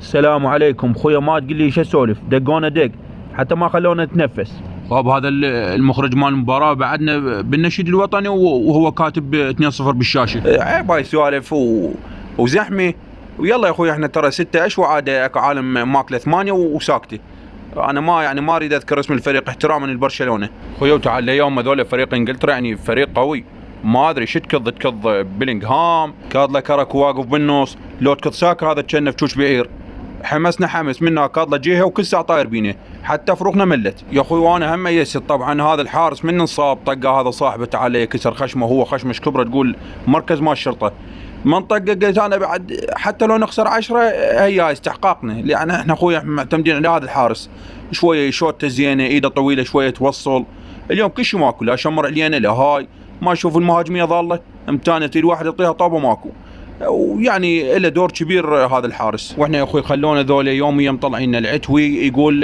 السلام عليكم خويا، ما تقول لي شو اسولف، دقونا دق حتى ما خلونا نتنفس. طب هذا المخرج مال المباراة بعدنا بالنشيد الوطني وهو كاتب 2-0 بالشاشة. عيب هاي سوالف وزحمة. ويلا يا اخوي، احنا ترى 6 اشهر عادة عالم ماكله 8 وساكتة. انا ما اريد اذكر اسم الفريق احتراما لبرشلونة. خويا وتعال اليوم هذول فريق انجلترا، يعني فريق قوي. ما ادري شو تكض بيلينغهام، كاض له كرك واقف بالنص، لو تكض ساكا هذا تشنف تشوش بعير. حمسنا حمس منا كاض له جهه وكل ساعه طاير بينه، حتى فروقنا ملت يا اخوي. وانا هم يسد طبعا هذا الحارس من انصاب طقه، هذا صاحبه تعال كسر خشمه، هو خشمش كبره تقول مركز مال الشرطه. منطقة قلت انا بعد حتى لو نخسر 10 هي استحقاقنا، لان احنا اخويا معتمدين على هذا الحارس. شويه يشوت زينه، ايده طويله شويه توصل. اليوم كل شيء ماكو، لا شمر علينا لا هاي. ما اشوف المهاجميه ظاله امتانه الواحد يعطيها طابه ماكو. ويعني له دور كبير هذا الحارس. واحنا يا اخوي خلونا ذولا يوميا مطلعين العتوي يقول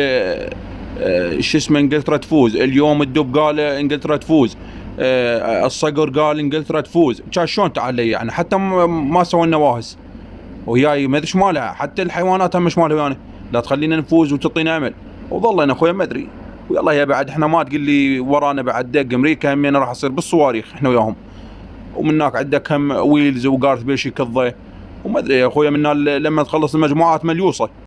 شو اسمه انجلترا تفوز، اليوم الدب قال انجلترا تفوز، الصقر قال انجلترا تفوز. كان شلون تعال يعني حتى ما سوى النواهس وهي ما ادري ايش مالها، حتى الحيوانات هم ايش مالها يعني. لا تخلينا نفوز وتعطينا امل. وظل انا اخويا ما ادري. ويلا يا بعد احنا ما تقول لي ورانا بعد دق امريكا همين راح يصير بالصواريخ احنا وياهم. ومن هناك عندك هم ويلز وجارث بيل يكضه. وما ادري يا اخويا منا لما تخلص المجموعات مليوصه.